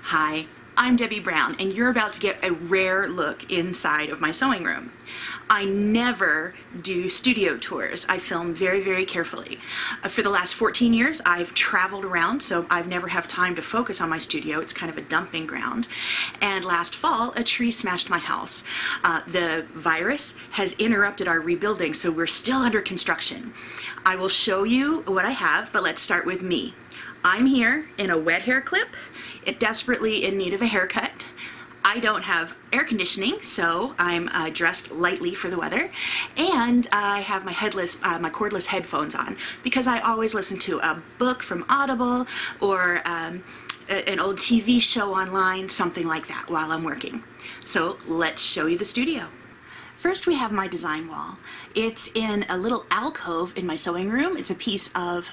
Hi, I'm Debbie Brown, and you're about to get a rare look inside of my sewing room. I never do studio tours. I film very, very carefully. For the last 14 years, I've traveled around, so I've never had time to focus on my studio. It's kind of a dumping ground. And last fall, a tree smashed my house. The virus has interrupted our rebuilding, so we're still under construction. I will show you what I have, but let's start with me. I'm here in a wet hair clip, desperately in need of a haircut. I don't have air conditioning, so I'm dressed lightly for the weather, and I have my cordless headphones on because I always listen to a book from Audible or an old TV show online, something like that, while I'm working. So let's show you the studio. First, we have my design wall. It's in a little alcove in my sewing room. It's a piece of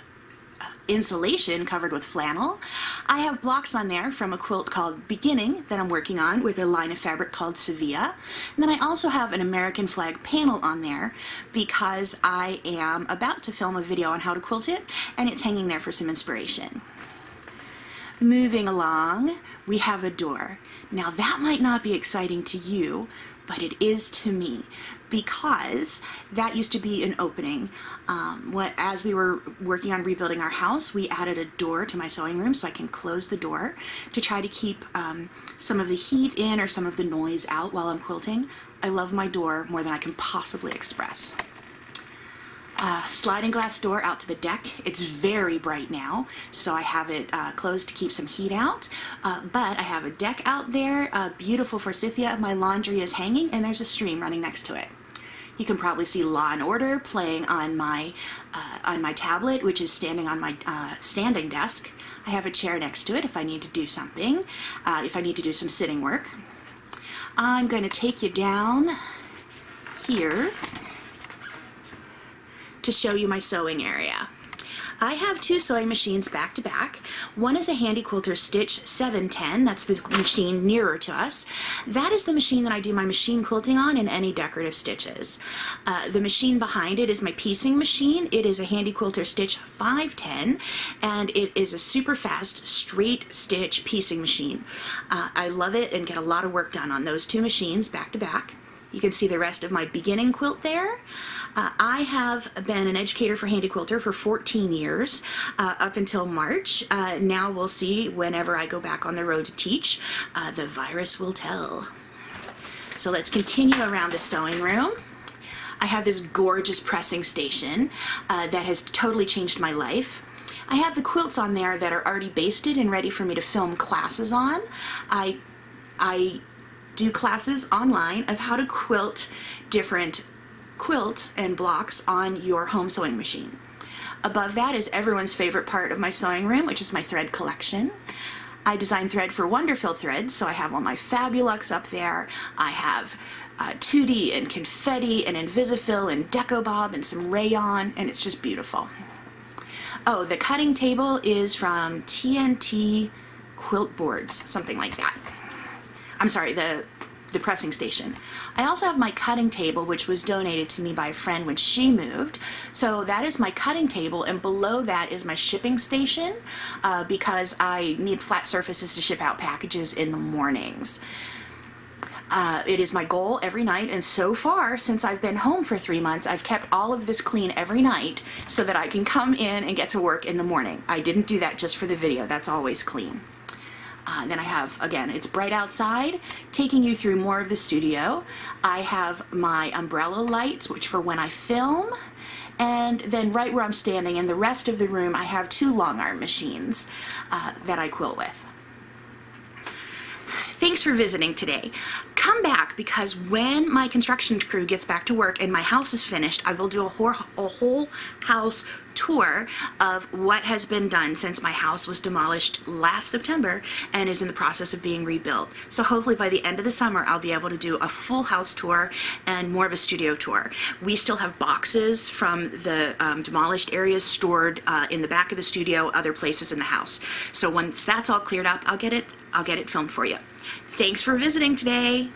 insulation covered with flannel. I have blocks on there from a quilt called Beginning that I'm working on with a line of fabric called Sevilla. And then I also have an American flag panel on there because I am about to film a video on how to quilt it, and it's hanging there for some inspiration. Moving along, we have a door. Now that might not be exciting to you, but it is to me, because that used to be an opening. As we were working on rebuilding our house, we added a door to my sewing room so I can close the door to try to keep some of the heat in or some of the noise out while I'm quilting. I love my door more than I can possibly express. Sliding glass door out to the deck. It's very bright now, so I have it closed to keep some heat out, but I have a deck out there, beautiful forsythia. My laundry is hanging, and there's a stream running next to it. You can probably see Law and Order playing on my tablet, which is standing on my standing desk. I have a chair next to it if I need to do something, if I need to do some sitting work. I'm going to take you down here to show you my sewing area. I have two sewing machines back to back. One is a Handy Quilter Stitch 710, that's the machine nearer to us. That is the machine that I do my machine quilting on and any decorative stitches. The machine behind it is my piecing machine. It is a Handy Quilter Stitch 510, and it is a super fast straight stitch piecing machine. I love it and get a lot of work done on those two machines back to back. You can see the rest of my beginning quilt there. I have been an educator for Handy Quilter for 14 years, up until March. Now we'll see whenever I go back on the road to teach. The virus will tell. So let's continue around the sewing room. I have this gorgeous pressing station that has totally changed my life. I have the quilts on there that are already basted and ready for me to film classes on. I do classes online of how to quilt different quilts and blocks on your home sewing machine. Above that is everyone's favorite part of my sewing room, which is my thread collection. I design thread for Wonderful Threads, so I have all my Fabulux up there. I have 2D and confetti and Invisifil and Deco Bob and some rayon, and it's just beautiful. Oh, the cutting table is from TNT Quilt Boards, something like that. I'm sorry, the pressing station. I also have my cutting table, which was donated to me by a friend when she moved. So that is my cutting table, and below that is my shipping station because I need flat surfaces to ship out packages in the mornings. It is my goal every night, and so far, since I've been home for 3 months, I've kept all of this clean every night so that I can come in and get to work in the morning. I didn't do that just for the video. That's always clean. Then I have, again, it's bright outside, taking you through more of the studio. I have my umbrella lights, which for when I film, and then right where I'm standing in the rest of the room, I have two long arm machines that I quilt with. Thanks for visiting today. Come back, because when my construction crew gets back to work and my house is finished, I will do a whole house tour of what has been done since my house was demolished last September and is in the process of being rebuilt. So hopefully by the end of the summer I'll be able to do a full house tour and more of a studio tour. We still have boxes from the demolished areas stored in the back of the studio, other places in the house. So once that's all cleared up, I'll get it filmed for you. Thanks for visiting today.